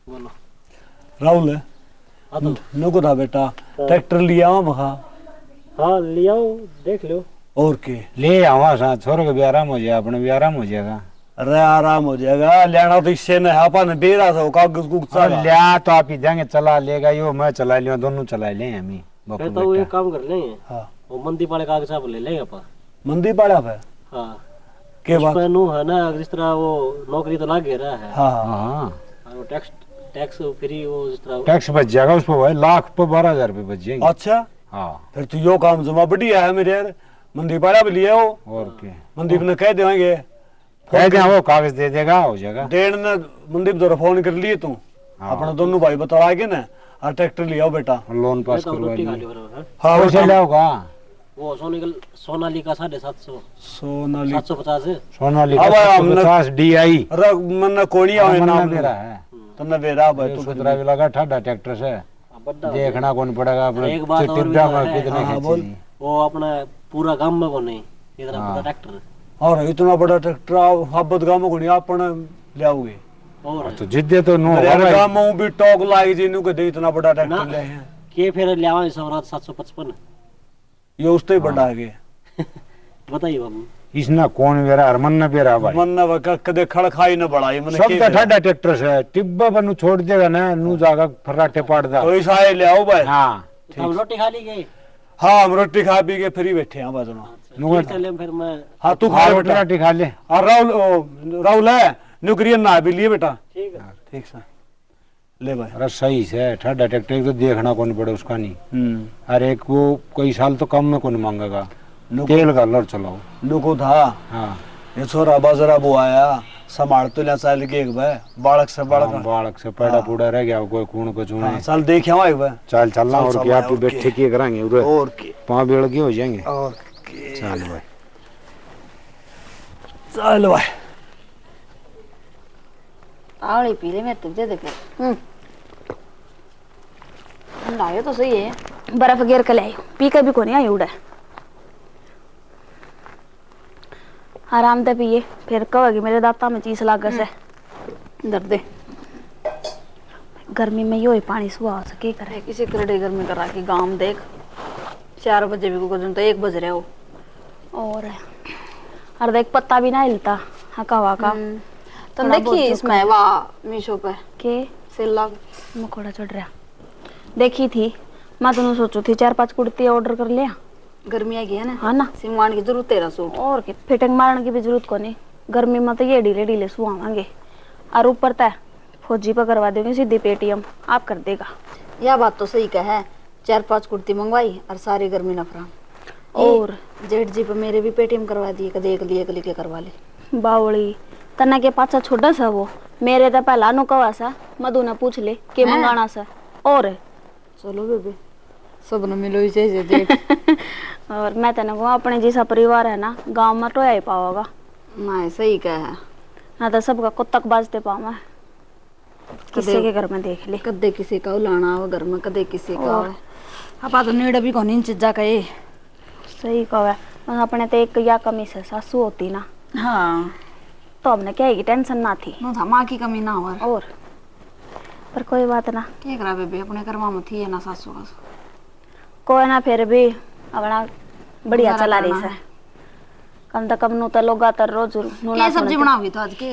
बोलो राहुल है नको था बेटा ट्रैक्टर लिया हुआ मखा। हाँ लिया देख लो। और के ले आवा साथ छोरो के भी आराम हो जाए, अपने भी आराम हो जाएगा। अरे आराम हो जाएगा, लेना तो इससे न है अपन बेरा था कागज कुगज लिया तो आप ही देंगे, चला लेगा यो मैं चला लिया, दोनों चला ले हम फिर तो वो एक काम कर लेंगे। हाँ वो मंदी पाले कागज आप ले लेंगे अपन। मंदी पड़ा है हाँ के बात है ना, जिस तरह वो नौकरी तो लाग रहा है। हाँ हाँ और वो टैक्स फ्री वो जिस तरह टैक्स बच जाएगा उस पर भाई, लाख पर 12,000 रुपये बच जाएंगे। अच्छा हाँ फिर तो यो काम जमा बढ़िया है मेरे यार, मंदी पाड़ा भी लिया हो और क्या, मंदीप ने कह देंगे कह दे वो कागज दे देगा, हो जाएगा। डेढ़ ने मंदीप जरा फोन कर लिए तू अपना दोनों भाई बता के ना और ट्रैक्टर लिया बेटा, लोन पास तो करवा रोटी खा लिया। लियो। हाँ पैसे ले होगा वो सोनाली का 750 सोनाली 750 है। सोनाली अब का हमने- 50 DI अरे मन कोनी आवे नाम मेरा है, तन्ने बेरा भाई तू 17 भी लगा ठाडा ट्रैक्टर से, बड़ा देखना कौन पड़ेगा अपने एक बात और भी टिड्डा तो में है। कितने हाँ, बोल। खींची। वो अपना पूरा गांव में को नहीं इतना बड़ा ट्रैक्टर। और इतना बड़ा ट्रैक्टर हाबत गांव को नहीं आपने लाओगे और तो जिद्दे तो नो मेरे होगा। गांव में भी टोक लाई जी नु के दे इतना बड़ा ट्रैक्टर ना। ले हैं के फिर लियावा सवरात 755 ये उसते बड़ा है बताइए बाबू। इसना कौन बेरा हरमन न बेरा भाई, मन ना कदे खड़ खाई ना बढ़ाई मैंने सब तो ठाडा ट्रैक्टर से टिब्बा पर नु छोड़ देगा ना, नु जागा फर्राटे पाड़ दा। तो इस आए ले आओ भाई। हाँ हम रोटी खा ली गए। हाँ हम रोटी खा पी के फ्री बैठे हैं बाजू ठीक चले फिर मैं। हाँ तू खा हाँ, ले रोटी बेटा राटी खा ले। और राहुल है नुकरियन ना भी लिए बेटा ठीक है। ठीक से ले भाई। अरे सही से ठाडा ट्रैक्टर तो देखना कौन पड़े उसका नहीं। अरे एक वो कोई साल तो कम में कौन मांगेगा, तेल का लड़ चलाओ। नुको था हाँ ये छोरा बाजरा वो आया संभाल तो ले साल के एक भाई बालक से हाँ, बालक से पैड़ा पूड़ा रह गया, कोई खून को चूना है। साल देखे हुआ एक भाई चल चलना और चल, क्या चल, आप ओके। बैठे किए कराएंगे उधर और के 5 बेड़ के हो जाएंगे। और के चल भाई चल भाई आवड़ी पी ले मैं तुझे दे फिर। ठंडा तो सही है, बर्फ गिर के लाई पी के भी को नहीं आई उड़ा। आराम से पिए फिर कहोगी मेरे दांता में चीज लाग से दर्द। गर्मी में यो ही पानी सुहा सके करे किसी करड़े गर्मी करा के गांव में देख 4 बजे भी को तो 1 बज रहे हो और देख पत्ता भी ना हिलता हका वाका। तुम देखिए इसमें वाह मीशो पे के सेल लग मकोड़ा चढ़ रहा देखी थी मैं तो सोचू थी 4-5 कुर्ती ऑर्डर कर लिया। गर्मी आ गई है ना, हाँ ना सिमवान की जरूरत तेरा सूट और के फिटिंग मारने की भी जरूरत को नहीं, गर्मी में तो ये ढीले ढीले सुहावांगे और ऊपर तय फौजी पर करवा देंगे सीधी पेटीएम आप कर देगा। यह बात तो सही कह है, 4-5 कुर्ती मंगवाई और सारी गर्मी नफरा और जेठ जी पे मेरे भी पेटीएम करवा दिए, कदे एक लिए के करवा ले। बावली तना के पाछा छोटा सा वो मेरे तो पहला नुकवा सा मधु ने पूछ ले के मंगाना सा और चलो बेबे सब न मिलो ही चाहिए जेठ। और मैं तेने कहूँ अपने जैसा परिवार है ना गांव में टोया ही पाओगा ना, सही कह है। ना तो सबका कुत्तक बाजते पावा किसी के घर में देख ले कदे किसी का लाना हो घर में, कदे किसी का अपा तो नेड़ा भी कौन चीजा कहे। सही कहा अपने तो एक या कमी से सासू होती ना हाँ तो हमने क्या की टेंशन ना थी नो था माँ की कमी ना हो और पर कोई बात ना क्या करा बेबे अपने करवा में थी है ना सासू का कोई ना फिर भी अपना बढ़िया गुजारा चला रही करना से कम तो कम नु तो लोग आतर रोज क्या सब्जी बनावी तो आज के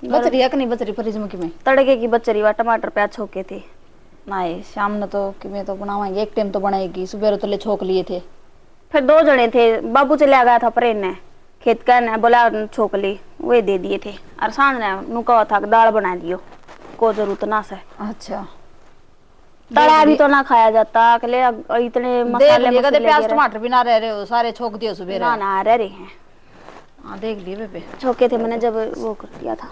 बचरी है कि नहीं बचरी फ्रिज में कि में तड़के की बचरी व टमाटर प्याज छोके थे ना शाम ने तो कि मैं तो बनावाएंगे, एक टाइम तो बनाएगी, सुबह तो ले छोक लिए थे। फिर 2 जने थे बाबू चले गया था प्रेन ने खेत का ने बोला छोक ली वे दे दिए थे और सांझ ने नुका था दाल बना दियो को जरूरत ना से। अच्छा तड़ा भी तो ना खाया जाता ले इतने मसाले देख मसाले प्याज गिरे। टमाटर भी ना रह रहे हो, सारे छोक दियो सुबह ना ना रह रहे हैं हाँ देख लिए बेबे। छोके थे मैंने जब वो कर दिया था।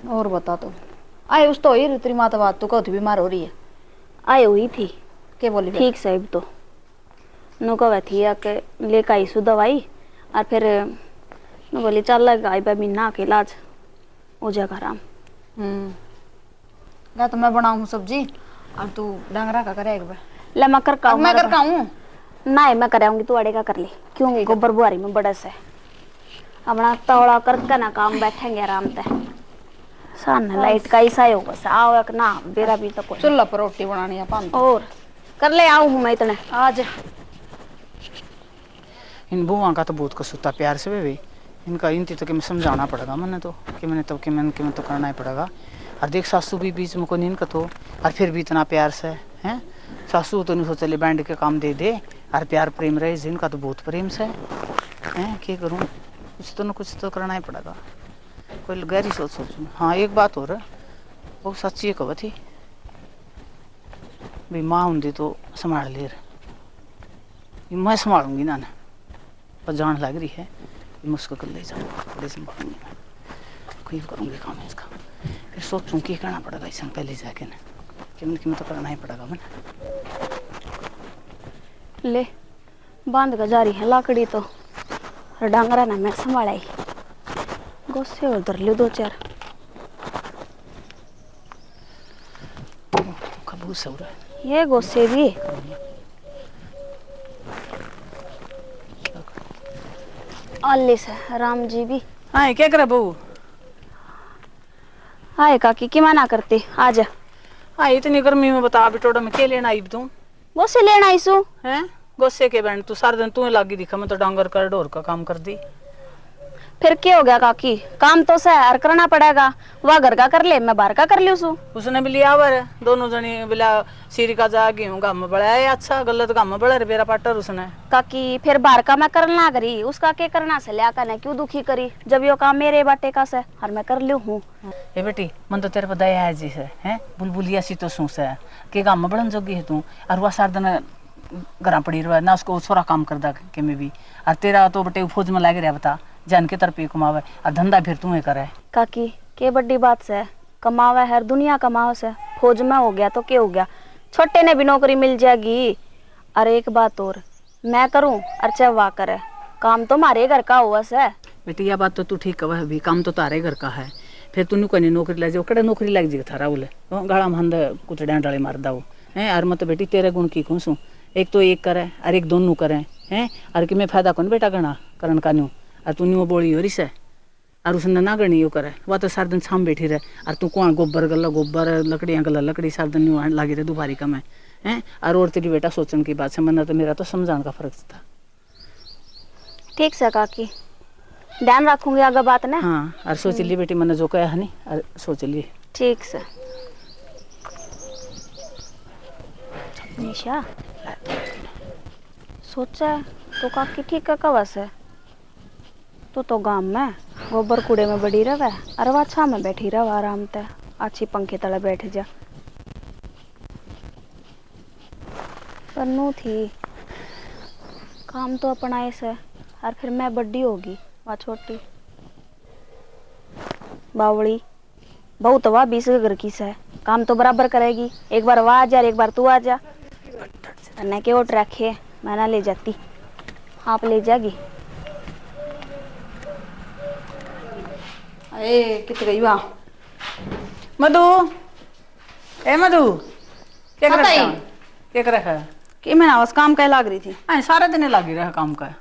और बता तो आए उस तो ही तेरी माता बात तू कहती बीमार हो रही है आई हुई थी क्या बोली फिर? ठीक साहब तो नुका थी आके लेकर आई सु दवाई और फिर नु बोली चल गाय पे महीना के इलाज हो जाएगा आराम। या तो मैं बनाऊं सब्जी और तू डंगरा का करे एक बार। ले मैं कर अब मैं कर काऊं ना मैं कराऊंगी तू अड़े का कर ले क्यों गोबर बुआरी में बड़ा से अपना तौड़ा करके ना काम बैठेंगे आराम से सामने लाइट का ऐसा ही होगा आओ एक ना बेरा भी तो कोई चूल्हा पर रोटी बनानी है पान और कर ले आऊं हूं मैं इतने आज इन बुआ का तो बहुत कसूता प्यार से भी इनका इनती तो कि मैं समझाना पड़ेगा मैंने तो कि मैंने तो करना ही पड़ेगा। और देख सासू भी बीच में को नहीं इनका तो और फिर भी इतना प्यार से हैं सासू तो नहीं सोच चले बैंड के काम दे दे और प्यार प्रेम रहे इनका तो बहुत प्रेम से हैं क्या करूँ कुछ तो करना ही पड़ेगा कोई गहरी सोचूँ। हाँ एक बात और बहुत सच्ची है कब थी भी माँ होंगी तो संभाल ले रहे मैं संभालूंगी ना पर जान लग रही है मैं उसको कर ले जाऊँगा ले संभालूंगी मैं कोई करूँगी काम है इसका फिर सोचूँ कि करना पड़ेगा इसे पहले जाके ना कि मैं तो करना ही पड़ेगा मैंने ले बांध का जा रही है लाकड़ी तो डांगरा ना मैं संभालाई गोसे उधर लियो 2-4 कबूल से हो रहा है ये गोसे भी अल्ली से राम जी भी हाँ क्या करे बहू हाय काकी की मना करते आजा हाँ इतनी गर्मी में बता बिटोड़ा में क्या लेना आई तू गोसे लेना आईसू हैं गोसे के बैंड तू सारा दिन तू लागी दिखा मैं तो डांगर कर ढोर का काम कर दी फिर क्या हो गया काकी काम तो सहर करना पड़ेगा वह घर का कर ले मैं बाहर का कर लियो सू उसने भी लिया वर दोनों जनी बिला सीरी का जा गेहूं गम बड़ा है अच्छा गलत गम बड़ा रे बेरा पाटर उसने काकी फिर बाहर का मैं करना करी उसका के करना से लिया करने क्यों दुखी करी जब यो काम मेरे बाटे का से और मैं कर लियो हूँ ए बेटी मन तो तेरे पर दया है जी है हैं बुलबुलिया सी तो सूस है के गम बड़न जोगी है तू और वह सार दिन घर पड़ी रहा ना उसको छोरा काम कर दा के में भी और तेरा तो बेटे फौज में लग रहा बता जान के तरफ कमावे और धंधा फिर तू करे काकी के बड़ी बात से कमावे हर दुनिया कमाओ से फौज में हो गया तो क्या हो गया छोटे ने भी नौकरी मिल जाएगी। और एक बात और मैं करूं और चाहे वाह करे काम तो हमारे घर का हुआ से बेटी यह बात तो तू ठीक कह भी काम तो तारे घर का है फिर तू कोई नौकरी लग जाओ कड़े नौकरी लग जाएगी थारा बोले गाड़ा में हंद कुछ डाले मार दाओ हैं और मैं तो बेटी तेरे गुण की खूसू एक तो एक करे और एक दोनों करें हैं और कि मैं फायदा कौन बेटा गणा करण का न्यू और तू न्यू बोली हो रही से और उसने ना गणी यो करे वह तो सारा दिन छाम बैठी रहे और तू कौन गोबर गला गोबर लकड़ियाँ गला लकड़ी सारा दिन न्यू लागी रहे दोबारी का मैं हैं और तेरी बेटा सोचने की बात से मना तो मेरा तो समझाने का फर्क था। ठीक से काकी ध्यान रखूंगी आगे बात ना। हाँ और सोच ली बेटी मैंने जो कहा है नहीं और सोच लिए ठीक से निशा सोचा तो काकी ठीक है कब से तो गांव में गोबर कूड़े में बड़ी रवे अरे वह छा में बैठी रहे आराम से अच्छी पंखे तले बैठ जा करनू थी काम तो अपना ऐसे और फिर मैं बड़ी होगी वह छोटी बावड़ी बहुत वह 20 घर की से काम तो बराबर करेगी एक बार वह आ जा एक बार तू आ जा अन्य के ओट रखे मैं ना ले जाती आप ले जागी ए कित गई वाह मधु ए मधु क्या कर रहा है क्या कर रहा है कि मैं आवाज काम कह लाग रही थी आ सारा दिन लगी रहा काम का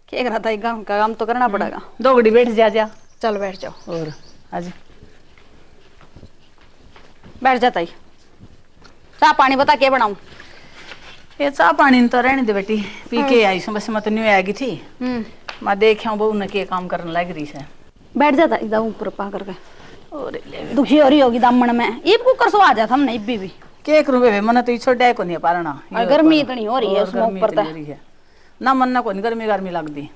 क्या कर रहा था काम का काम तो करना पड़ेगा दो घड़ी बैठ जा चल बैठ जाओ और आज बैठ जाता ही चाह पानी बता के बनाऊं ये चाह पानी तो रहने दे बेटी पी के आई सो बस मैं तो न्यू आएगी थी मैं देखा बहू ने के काम करने लग रही है बैठ जाता एकदम ऊपर पा करके और दुखी हो रही होगी दामन में ईब कुकर सो आ जाता हमने इब्बी भी के करूं बे मन तो छोड़ा को नहीं पारना और गर्मी इतनी हो रही है उसमें ऊपर है ना मन ना कोई गर्मी लगती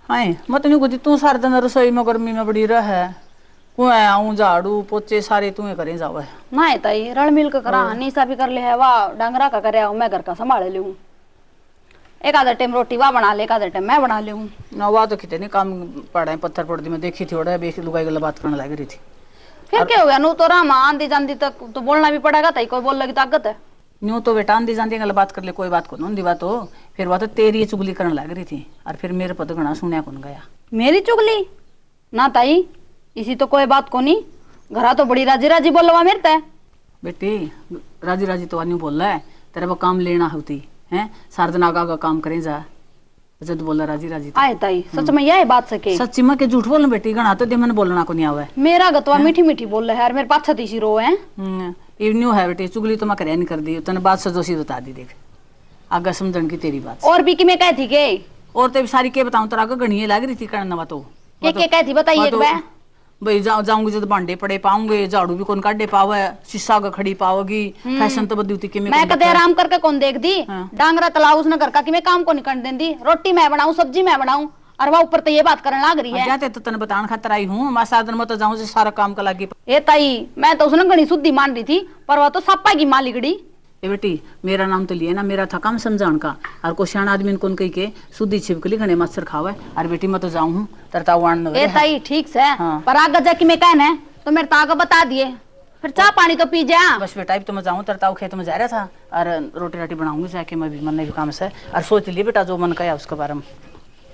हाय मत नहीं कुछ तू सारे दिन रसोई में गर्मी में बड़ी रह कुएं आऊं झाड़ू पोचे सारे तू करें जावे ना है ताई रण मिल के करा निशा भी कर ले है वाह डांगरा का करे मैं घर का संभाल ले हूं एक आधा टाइम रोटी वाह बना ले एक आधा टाइम मैं बना ले हूं ना वाह तो कितने काम पड़ा है पत्थर पड़ दी मैं देखी थी ओड़ा बेख लुगाई गला बात करने लग रही थी फिर क्या हो गया नू तो रामा आंधी जांदी तक तो बोलना भी पड़ेगा ताई कोई बोल लगी ताकत है न्यू तो बेटा आंधी जांदी गला बात कर ले कोई बात को नोंदी बात हो फिर वह तो तेरी चुगली करने लग रही थी और फिर मेरे पद घना सुनया कौन गया मेरी चुगली ना ताई इसी तो कोई बात को नहीं घरा तो बड़ी राजी राजी बोलवा मेरता है बेटी राजी राजी तो अन्यू बोल रहा है तेरे को काम लेना होती है सारा दिन आगा काम करें जा जब बोला राजी राजी आए ताई सच में यह बात सके सच्ची में के झूठ बोलना बेटी गणा तो दे मैंने बोलना को नहीं आवे मेरा गतवा मीठी मीठी बोल रहा है यार मेरे पास छती रो है ये न्यू है बेटी चुगली तो मैं करे नहीं कर दी तने बात सजोसी बता दी देख आगे समझन की तेरी बात और भी कि मैं कहती के और तो सारी के बताऊं तेरा आगे गणिये लग रही थी करना तो के कहती बताइए एक बार भाई जाऊंगी जब बांडे पड़े पाऊंगे झाड़ू भी कौन काटे पावे शीशा का खड़ी पाओगी फैशन तो बदी होती मैं कदे आराम करके कौन देख दी डांगरा तलाव उसने घर का कि मैं काम को नहीं करने देंदी रोटी मैं बनाऊं सब्जी मैं बनाऊं और वह ऊपर तो ये बात करने लग रही है जाते तो तने बताने खातर आई हूं मैं साधन में तो जाऊं से सारा काम का लागी ए ताई मैं तो उसने घनी शुद्धि मान रही थी पर वह तो सप्पा की मां लिगड़ी ए बेटी मेरा नाम तो लिए ना मेरा था काम समझान का और को सियाण आदमी कौन कही के शुद्धि छिपकली घने मच्छर खावे और बेटी मैं तो जाऊं हूं तरता वाण ए ताई ठीक से पर आगे जाके मैं कहना है तो मेरे ताका बता दिए फिर चाह पानी तो पी जा बस बेटा अब तो मैं जाऊं तरताऊ खेत में जा रहा था और रोटी राटी बनाऊंगी जाके मैं भी मन नहीं काम से और सोच लिए बेटा जो मन कहा उसके बारे में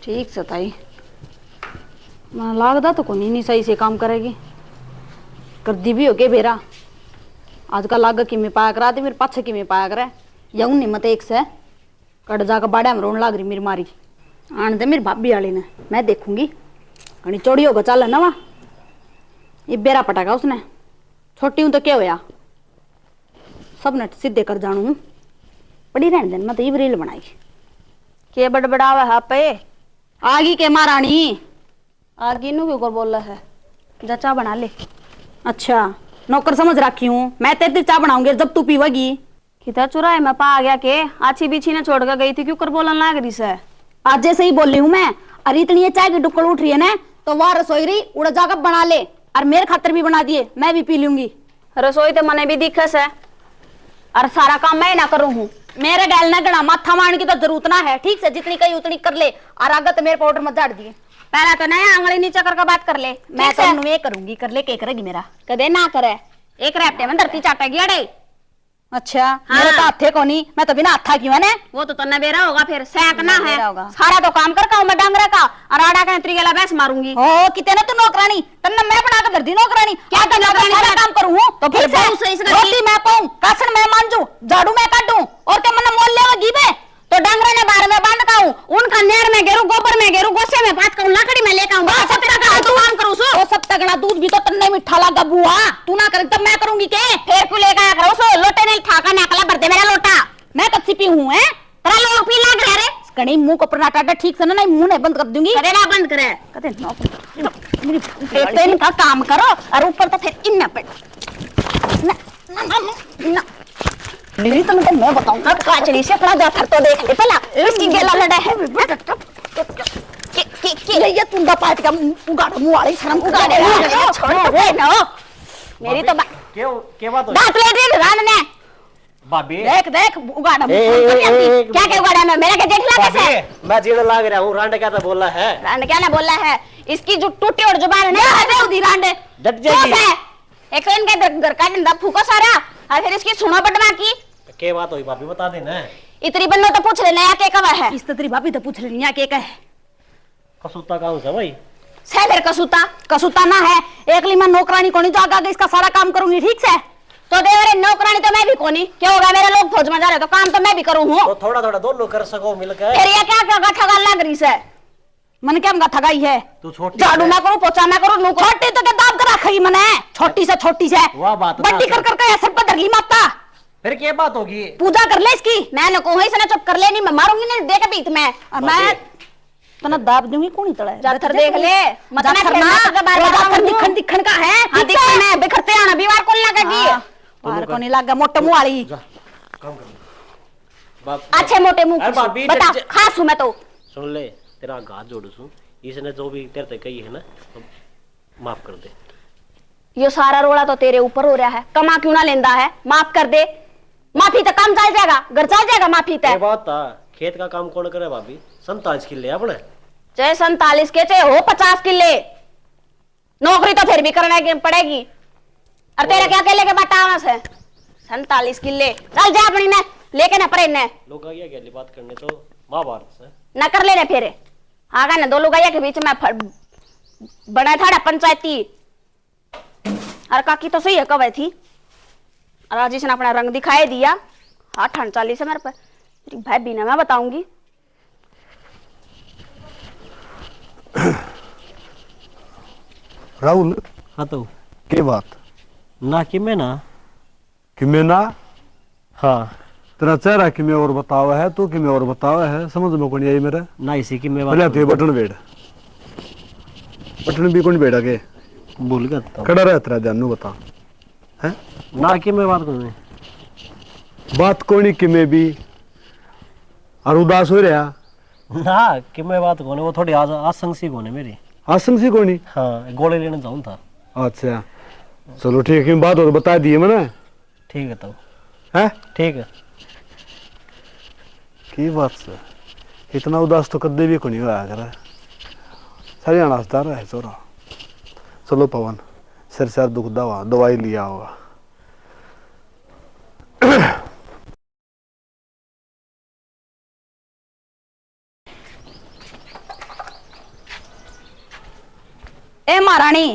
ठीक से ताई मैं लागदा तो कोनी नहीं सही से काम करेगी कर दी भी हो के बेरा आज का लाग कि मैं पाया करा दे मेरे पाछे कि मैं पाया करे यऊ नहीं मत एक से कट जाकर बाड़े में रोन लाग रही मेरी मारी आन दे मेरी भाभी वाली ने मैं देखूंगी कहीं चोरी होगा चल ना वहाँ ये बेरा पटागा उसने छोटी हूं तो क्या होया सब ने सीधे कर जानू हूं पड़ी रहने देन मैं तो ये रील बनाएगी के बड़बड़ावा है पे आगी के महारानी आगी नु क्यों बोल रहा है जा चाह बना ले अच्छा नौकर समझ रखी हूँ मैं तेरी चाह बनाऊंगी जब तू पीवेगी कितना चुराए मैं पा आ गया के आछी बीछी ने छोड़ कर गई थी क्यों कर बोलने लग रही से आज जैसे ही बोल रही हूँ मैं अरे इतनी ये चाय की डुक्कड़ उठ रही है ना तो वह रसोई रही उड़ा जाकर बना ले और मेरे खातर भी बना दिए मैं भी पी लूंगी रसोई तो मने भी दिक्कत है और सारा काम मैं ना करूँ हूँ मेरे गैल न गणा माथा मारने की तो जरूरत ना है ठीक से जितनी कही उतनी कर ले और आगे तो मेरे पाउडर मत झाड़ दिए पहला तो नया आंगली नीचे करके बात कर ले मैं तो ये करूंगी कर ले के करेगी मेरा कदे ना करे एक रैपटे में धरती चाटेगी अड़े अच्छा मेरे तो हाथे को नहीं मैं तो बिना हाथा क्यों है ना वो तो तन्ना बेरा होगा फिर सेकना है सारा तो काम कर मैं डांगरा का और आड़ा का त्रिगेला बैस मारूंगी ओ कितने ना तू नौकरानी तन्ना मैं बना के धरती नौकरानी क्या कर नौकरानी सारा काम करूं तो फिर रोटी मैं पाऊं कासन मैं मांजू झाड़ू मैं काटूं और क्या मन मोल लेवा गीबे तो डांगरा ने बार में बांध काऊं उनका नेर में गेरू गोबर में गेरू गोसे में बात करूं लकड़ी में लेकर आऊं सब तक तो काम करूं सो वो सब तगड़ा दूध भी तो तन्ने मिठा लगा बुआ तू ना कर तब मैं करूंगी के फिर क्यों लेकर आया करो सो लोटे ने ठाका नाकला भर दे मेरा लोटा मैं कच्ची पी हूं हैं तेरा लोग पी लग रहा रे कहीं मुंह को पराठा ठीक से ना मुंह नहीं बंद कर दूंगी करे ना बंद करे कहते मेरी पेट का काम करो और ऊपर तो फिर इन पे ना मेरी तो मैं बताऊं अब काचड़ी से अपना जाकर तो देख ले पहला इसकी गेला लड़ा है के ले ये तुंगा पाट का उगाड़ मुंह वाली शर्म उगाड़े छोड़ दे ना मेरी तो के बात हो दांत ले दे रान ने भाभी देख देख उगाड़ा क्या क्या उगाड़ा मैं मेरा क्या देख ला कैसे मैं जीरो लाग रहा हूँ रांड क्या तो बोला है रांड क्या ना बोला है इसकी जो टूटी और जुबान है ना उदी रांड डट जाएगी एक तो इनके घर का डंडा फूको सारा और फिर इसकी सुनो बटवा की क्या बात हुई भाभी बता देना इतनी बन्नो तो पूछ लेना के कब है इस तेरी भाभी तो पूछ लेनी के है कसूता का है भाई से फिर कसूता ना है एकली मैं नौकरानी कोनी तो आगे इसका सारा काम करूंगी ठीक से तो देवरे नौकरानी तो मैं भी कोनी क्या होगा मेरे लोग फौज में जा रहे तो काम तो मैं भी करूं हूं तो थोड़ा थोड़ा दोनों कर सको मिलकर फिर ये क्या क्या ठगा लग रही से मन क्या ठगाई है तू छोटी झाड़ू ना करूं पोछा ना करूं नो छोटी तो के दाब कर रखी मने छोटी से वाह बात बड्डी कर कर सर पर धरली माता फिर क्या बात होगी पूजा कर ले इसकी मैं न कहूं से ना चुप कर ले नहीं मैं मारूंगी ना दे के बीच में और मैं तना दाब दूंगी कौन तड़ा जाकर देख ले मत ना करना दिखन दिखन का है हां दिखन है बिखरते आना बीवार कौन लगेगी बाहर को नहीं लगा मोटे मुंह वाली काम कर अच्छे मोटे मुंह बता खास हूं मैं तो सुन ले तेरा हाथ जोड़ू सु इसने जो भी तेरे ते कही है ना तो माफ कर दे ये सारा रोड़ा तो तेरे ऊपर हो रहा है कमा क्यों ना लेंदा है माफ कर दे माफी तो काम चल जाएगा घर चल जाएगा माफी तो बात था खेत का काम कौन करे भाभी 47 किले अपने चाहे 47 के चाहे हो 50 किले नौकरी तो फिर भी करना पड़ेगी और तेरा क्या अकेले के बतावा से 47 किले चल जा अपनी ने लेके ना पड़े ने लोग आ गया बात करने तो महाभारत से ना कर लेने फिर आगा ना दो लोग आया के बीच में बना था पंचायती और काकी तो सही है कब थी और आज इसने अपना रंग दिखाई दिया 48 है मेरे पर भाई बिना मैं बताऊंगी राहुल हाँ तो के बात ना कि मैं ना कि मैं ना हाँ तेरा चेहरा कि मैं और बतावा है तो कि मैं और बतावा है समझ में कौन आई मेरा ना इसी की मैं पहले बात ते बटन बेड़ बटन भी कौन बेड़ा के भूल गया तो खड़ा रह तेरा ध्यान नु बता है ना कि मैं बात करूँ बात कोनी कि मैं भी और उदास हो रहा ना कि मैं बात कौन वो थोड़ी आज आसंग सी कौन है मेरी आसम सी कोनी हाँ गोले लेने जाऊँ था अच्छा चलो ठीक है बात और बता दिए मैंने ठीक है तो है ठीक है की बात से इतना उदास तो कदे भी कोनी होया करे सारी हंसता रहे छोरा चलो पवन सिर सर दुखदा हुआ दवाई लिया होगा ए महारानी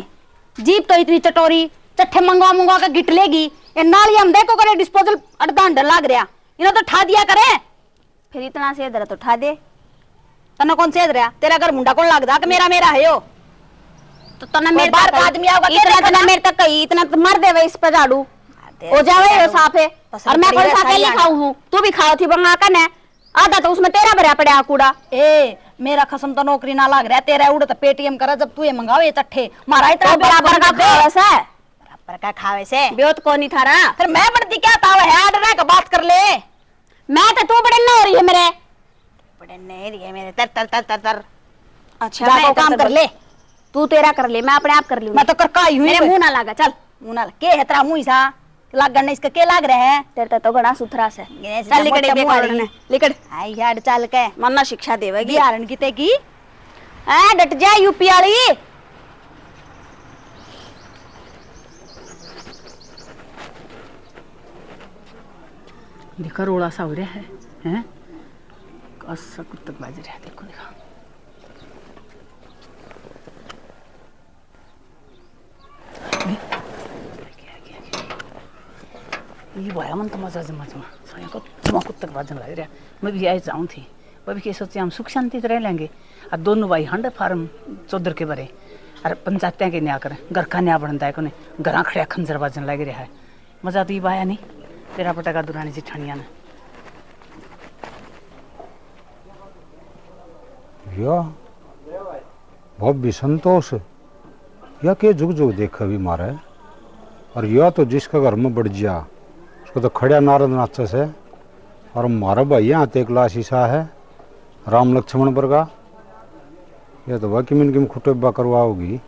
जीप तो इतनी चटोरी चट्ठे मंगवा के गिट लेगी ये नाली हम देखो करे डिस्पोजल अड़दान डर लाग रहा इन्हों तो ठा दिया करे फिर इतना से इधर तो उठा दे। तना कौन से रहा तेरा घर मुंडा कौन लगदा कि मेरा मेरा है यो तो तना कोई मेरे बाहर तक का आदमी आऊगा क्या इतना देखना? तना मेरे तक कही इतना तो मर देवे इस पे झाड़ू हो जावे यो साफ है और मैं कौन सा अकेली खाऊं हूं तू भी खाओ थी बंगा का ने आधा तो उसमें तेरा भरा पड़ा कूड़ा। ए मेरा खसम तो नौकरी ना लाग रहा तेरा उड़ तो पेटीएम करा जब तू ये मंगावे चट्ठे मारा तो इतना बराबर का खावे से बराबर का खावे से ब्योत को नहीं थारा फिर मैं बनती क्या ताव है आडर का बात कर ले मैं तो तू बड़े न हो रही है मेरे बड़े नहीं रही है मेरे तर तर तर तर तर अच्छा जा तो काम कर ले तू तेरा कर ले मैं अपने आप कर लूंगी मैं तो कर का ही हूं मेरे मुंह ना लगा चल मुंह ना के है तेरा मुंह सा लाग गने इसका के लाग रहे हैं तेरे तो गणा सुथरा से चल चल लिकड़ लिकड़ बेकार लिकड़ आई यार चल के मन्ना शिक्षा देवेगी बिहारन की ते की ए डट जा यूपी वाली देखा रोड़ा सा हो रहा है हैं कैसा कुत्तक बाज रहा है देखो देखा ये भाया मन तो मजा जमा जमा साया को जमा कुत्तक बाजन लग रहा मैं भी आई जाऊँ थी वह भी क्या सोचे हम सुख शांति से रह लेंगे और दोनों भाई हंड फार्म चौधर के बरे अरे पंचायतें के न्या करें घर का न्या बनता है कोने घर खड़िया खंजर बाजन लग रहा है मजा तो ये भाया नहीं तेरा पटका दुरानी जिठानिया ने या बहुत भी संतोष या के जुग जुग देखा भी मारा है और या तो जिसका घर में बढ़ जा उसको तो खड़ा नारद नाचा से और मारा भाई यहाँ तो एक लाश ईसा है राम लक्ष्मण पर का यह तो वाकई में इनकी खुटबा करवाओगी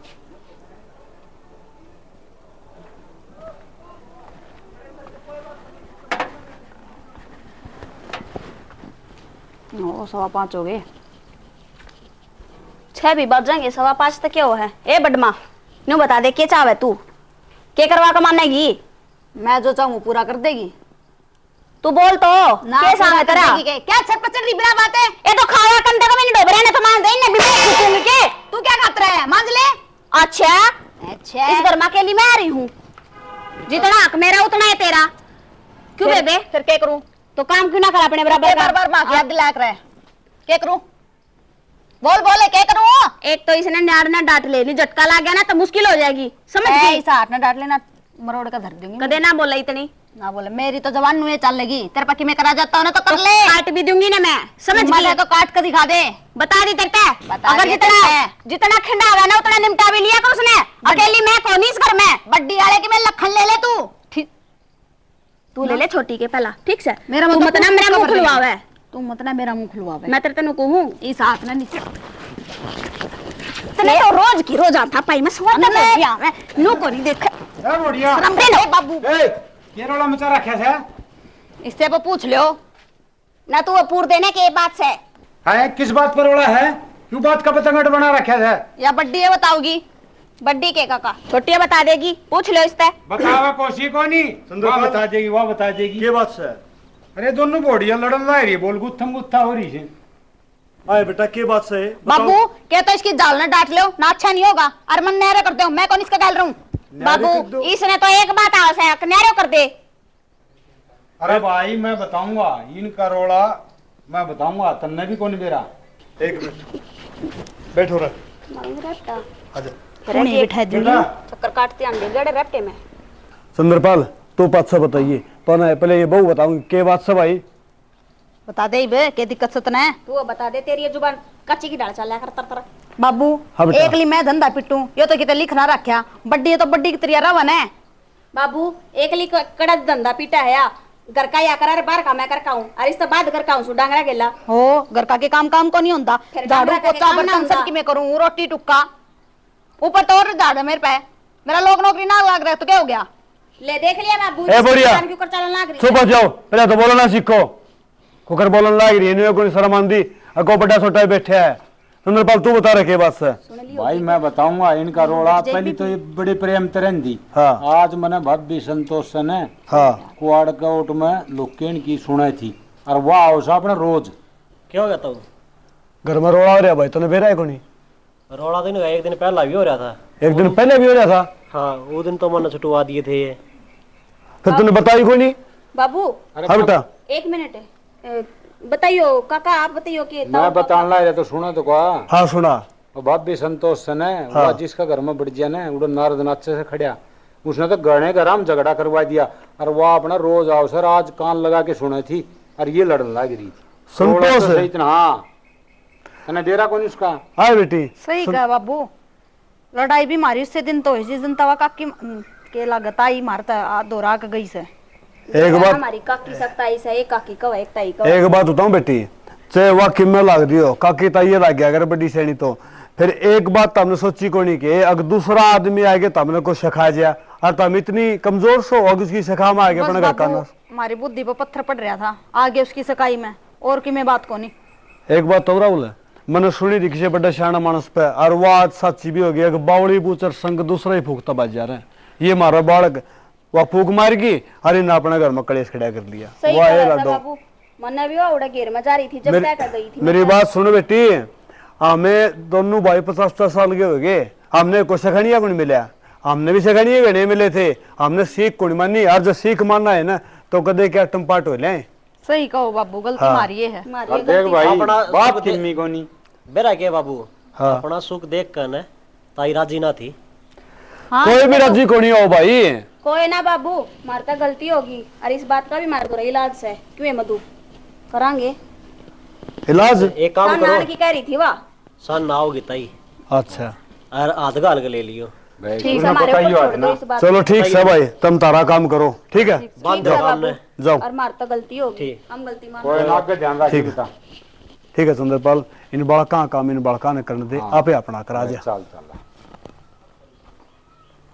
ओ 5:15 हो गए 6 भी बज जाएंगे 5:15 तक क्या हो है ए बडमा न्यू बता दे के चावे तू के करवा का मानेगी मैं जो चाहूं पूरा कर देगी तू बोल तो के सामने तेरा क्या छटपट रही बिना बात है ए तो खावा कंदे को मैंने डोबरे ने तो मान दे ने बिल्कुल के तू क्या खात रहा है मांझ ले अच्छा अच्छा इस घर में अकेली मैं आ रही हूँ जितना हक मेरा उतना है तेरा क्यों बेबे फिर क्या करूं तो काम क्यों ना कर अपने बराबर बार बार मां का याद दिला कर क्या करूं बोल बोले क्या करूं एक तो इसने नाड़ ने डांट ले ली झटका लग गया ना तो मुश्किल हो जाएगी समझ गई ऐसा हाथ ना डांट लेना मरोड़ का धर दूंगी कदे ना बोला इतनी ना बोले मेरी तो जवान नुए चल लेगी तेरे पक्की में करा जाता हूं ना तो कर ले काट भी दूंगी ना मैं समझ मजा गई तो काट कर दिखा दे बता दी तेरे बता अगर दिया जितना तेरे। जितना खिंडा हुआ ना उतना निमटा भी लिया कर उसने अकेली मैं कौन इस घर में बड्डी वाले की मैं लखन ले ले तू ठीक तू ले ले छोटी के पहला ठीक से मेरा तू मतलब मत ना तू मेरा तो मुंह कर रही खुलवावे है। तू मत ना मेरा मुंह खुलवावे मैं तेरे तनु कहूं इस हाथ ना नीचे तने तो रोज की रोज आता पाई मैं सोच अंदर ले। आवे नो को नहीं देख बढ़िया शर्म दे लो बाबू ये रोड़ा मचा रखा है इससे वो पूछ लो ना तू पूर देने के बात से है किस बात पर रोड़ा है क्यों बात का पतंगड़ बना रखा है या बड्डी है बताओगी बड्डी के काका छोटी बता देगी पूछ लो इससे बतावा कोशी को नहीं संदूक वह में- बता देगी वह बता देगी के बात से अरे दोनों बोड़िया लड़न ला रही बोल गुत्थम गुत्था हो रही है आए बेटा के बात से बाबू क्या तो इसकी जाल ना डांट लो ना अच्छा नहीं होगा अरमन नहरे करते हो मैं कौन इसका गाल रहूं बाबू इसने तो एक बात आवश्यक है कन्यारो कर दे अरे भाई मैं बताऊंगा इनका रोड़ा मैं बताऊंगा तन्ने भी कौन बेरा एक मिनट बैठो रे आजा सुनी बिठा दी चक्कर काटते आंडे गड़े रट्टे में। सुंदरपाल तू बात से बताइए तो ना पहले ये बहू बताऊंगी के बात से भाई। बता दे बे के दिक्कत सतना है तू बता दे, तेरी ये जुबान कच्ची की डाल चला कर तर बाबू। हाँ बेटा। एक ली मैं धंधा पिटू यो तो किते लिखना रखा बड्डी है तो बड्डी की तरिया रवन है बाबू। एक ली कड़ा धंधा पीटा है या घर का या करा बाहर का मैं कर काऊं और इस तो बाद कर काऊं सु डांगरा गेला हो घर का के काम काम को नहीं होता फिर झाड़ू डांगरा का के पोछा काम ना बर्तन होता। सब की मैं करूं रोटी टुक्का ऊपर तो और झाड़ है मेरे पे मेरा लोग नौकरी ना लग रहा है तो क्या हो गया ले देख लिया बाबू। ए बढ़िया क्यों कर चलन लाग रही चुप हो जाओ पहले तो बोलना सीखो कुकर बोलने लाग रही है कोई शर्म आंदी अको बड़ा छोटा बैठा है। सुंदरपाल तू बता रहे के बात से। भाई मैं बताऊंगा इनका रोड़ा पहली तो ये बड़ी प्रेम तरन दी। हाँ। आज मैंने भव्य संतोष से ने हाँ कुआड़ कोट में लोकेन की सुने थी और वाह आवसा अपने रोज क्या हो गया तू? घर में रोड़ा हो रहा भाई तूने बेरा है कोनी? रोड़ा दिन एक दिन पहला भी हो रहा था। एक दिन पहले भी हो रहा था। हाँ वो दिन तो मैंने छुटवा दिए थे ये। फिर तूने बताई कोनी? बाबू हाँ बेटा एक मिनट बताइयो काका आप बताइयो कि मैं बताने लाया तो सुना तो कहा हाँ सुना। और भव्य संतोष से ने हाँ। वह जिसका घर में बढ़ गया ना उड़ो नारद नाचे से खड़िया उसने तो गणे घर हम झगड़ा करवा दिया और वह अपना रोज अवसर आज कान लगा के सुने थी और ये लड़ने लग रही थी। संतोष रोड़ा तो है? सही इतना हाँ तने डेरा कौन उसका हाँ बेटी सही कहा बाबू लड़ाई भी मारी उससे दिन तो जिस दिन तवा काकी के लागत आई मारता दोरा के गई से एक बात हमारी काकी सकता ऐसा एक काकी कवा एक ताई कवा। एक बात बताऊं बेटी चाहे वाकई में लाग रही हो काकी ताइये लाग गया अगर बड़ी सैनी तो फिर एक बात तुमने सोची को नहीं कि अगर दूसरा आदमी आगे तुमने को सिखा दिया और तुम इतनी कमजोर सो और उसकी सिखा में आगे अपने घर का ना। हमारी बुद्धि पर पत्थर पड़ रहा था आगे उसकी सकाई में और की मैं बात को नहीं। एक बात तो राहुल मैंने सुनी थी किसी बड़ा शाना मानस पे और वो आज सच्ची भी हो गई अगर बावड़ी बूचर संग दूसरा ही फूकता बाज जा रहा है ये मारा बालक वह फूक मार गई और इन अपने घर में कलेश खड़ा कर लिया। सही वाह, ये कहा लड्डू। बाबू मन्ना भी उड़ा घेर में जा रही थी जब तय कर गई थी। मेरी बात सुनो बेटी हमें दोनों भाई 50-50 साल के हो गए हमने को सखनिया को नहीं मिला हमने भी सखनिया गणे मिले थे हमने सीख को नहीं मानी और जो सीख मानना है ना तो कदे क्या टम पाट हो ले। सही कहो बाबू गलती हाँ। मारी है हमारी और ये देख गलती। भाई अपना बात सुख किन्नी को नहीं बेरा के बाबू हाँ। अपना सुख देख कर न ताई राजी ना थी। हाँ कोई भी राजी को नहीं हो भाई। कोई ना बाबू मारता गलती होगी और इस बात का भी मार दो इलाज से क्यों है मधु करांगे इलाज एक काम नान करो की कह रही थी वाह सन ना होगी ताई अच्छा और आध गाल के ले लियो। भाई ठीक है तूने हमारे बताइयो ऊपर आज छोड़ दो ना इस बात चलो ठीक है भाई तुम तारा काम करो ठीक है बांध ठीक है दो बाबू। सामने जाओ और मारता गलती होगी ठीक। हम गलती मान कोई ना आगे ध्यान रखिए ठीक है। बेटा ठीक है सुंदरपाल इन बड़का काम इन बड़का ने करने दे आपे अपना करा जा। चल चल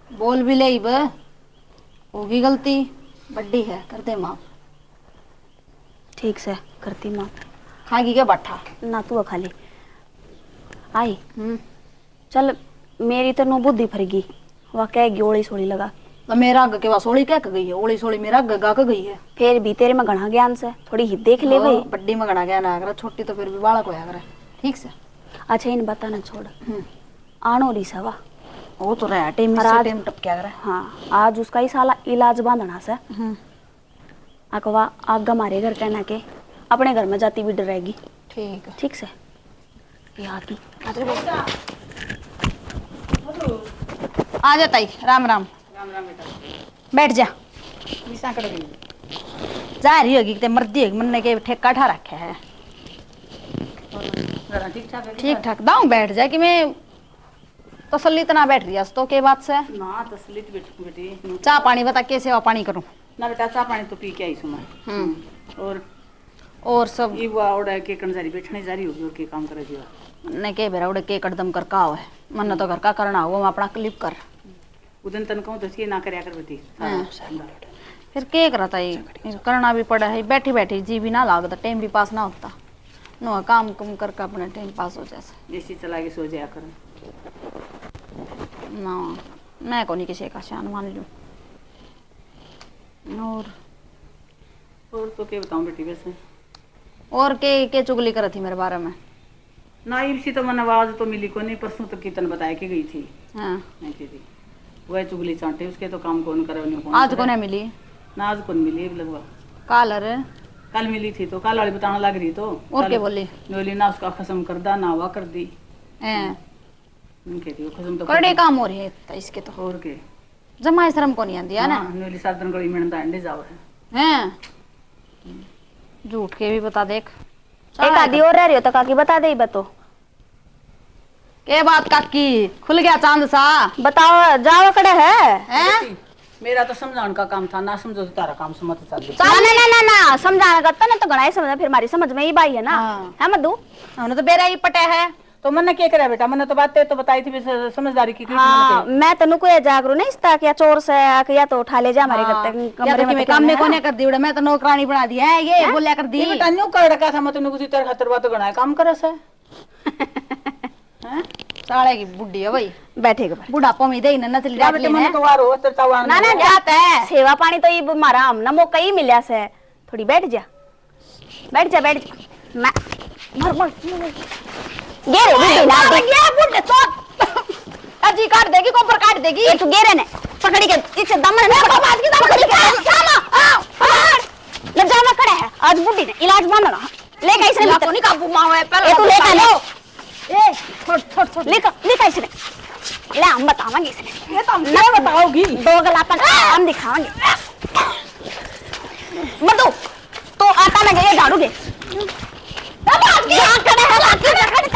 बोल भी ले बे होगी गलती बड्डी है कर दे माफ ठीक से करती माँ खागी के बट्ठा ना तू खाली आई चल मेरी तो नो बुद्धि फरेगी वह कहेगी ओली सोली लगा तो मेरा अग के पास ओली कह के गई है ओली सोली मेरा अग गा के गई है फिर भी तेरे में घना ज्ञान से थोड़ी ही देख ले भाई। बड्डी में गड़ा गया ना अगर छोटी तो फिर भी बालक होया करे ठीक से अच्छा इन बताना छोड़ आनो रही सवा वो तो रहा टेम और से आज- टेम टपक्या करे हाँ आज उसका ही साला इलाज बांधना से अकवा आग हमारे घर कहना के अपने घर में जाती भी डरेगी ठीक है ठीक से ये आती आ जा ताई राम राम बैठ जा जा रही होगी ते मर्दी होगी मन के ठेका ठा रखे है ठीक ठाक दाऊं बैठ जा कि मैं तसल्ली तना बैठ रही तो के बात से ना तसलीत बेटी चाह पानी बता के सेवा पानी करूं ना बेटा चाह पानी तो पी के आई सुना और सब ये वो ओड़ा के कंजारी बैठने जा रही होगी और के काम करे जीवा ने के बेरा उड़े के कदम कर का हो है मन तो घर का करना हो हम अपना क्लिप कर उदन तन कहूं तो इसकी ना करया कर बेटी फिर के करता है करना भी पड़ा है बैठी बैठी जी भी ना लागता टाइम भी पास ना होता नो काम कम करके अपना टाइम पास हो जाए ऐसी चला के सो जाया कर ना मैं को नहीं किसी का शान मान लूं और तो क्या बताऊं बेटी वैसे और के चुगली कर थी मेरे बारे में ना इसी तो मन आवाज तो मिली को नहीं परसों तो कीर्तन बताया के गई थी हाँ नहीं थी वह चुगली चांटे उसके तो काम कौन करे उन्हें कौन आज करे। को नहीं मिली ना आज कौन मिली लगवा कालर कल मिली थी तो कल वाली बताना लग रही तो और कल क्या बोली बोली ना उसका खत्म कर दा ना हुआ कर दी हैं कहती हो खसम तो कड़े काम हो रहे हैं तो इसके तो और के जमा शर्म को नहीं आती है ना नीली साधन गली में अंडे जाओ है हैं झूठ के भी बता देख एक आधी और रह रही हो तो काकी बता दे बतो के बात काकी खुल गया चांद सा बताओ जाओ कड़े है हैं मेरा तो समझाने का काम था ना समझो तो तारा काम समझ चल गया ना ना ना ना ना समझाना करता ना तो गणा ही समझा फिर हमारी समझ में ही बाई है ना हाँ। है मधु हमने तो बेरा ही पटे है तो मैंने क्या करा बेटा मैंने तो बातें तो बताई थी समझदारी की हाँ मैं तेन को जागरू नहीं इसता कि या चोर से कि या तो उठा ले जा हमारे घर तक या कमरे तो कि मैं में काम में कोने कर दी उड़ा मैं तो नौकरानी बना दी है ये बोलिया कर दी बेटा न्यू कर रखा था मैं तुमने कुछ तेरे खातर बात गणाए काम करे से साले की बुड्ढी है भाई बैठेगा बुढ़ापा में दे न चली जा बेटे मैंने तो वार हो तेरे तावान ना ना जाता है सेवा पानी तो ये मारा हम ना मौका ही मिला से थोड़ी बैठ जा मैं मर मर गेरे भी ना ये बुड्ढे चोट अजी काट देगी कोपर काट देगी ये तू गेरे ने पकड़ी के इसे दम ने बात की पकड़ी के चलो न जाना खड़ा है आज बुड्ढी ने इलाज मांगना ले के इसने तो नहीं काबू माओ है ये तू लेकर लो ए छोड़ लेकर इसने ले हम बतावांगे इसने ये तो हम नहीं बताओगी दो गलापन हम दिखावांगे मधु तो आता ना गए झाड़ू दे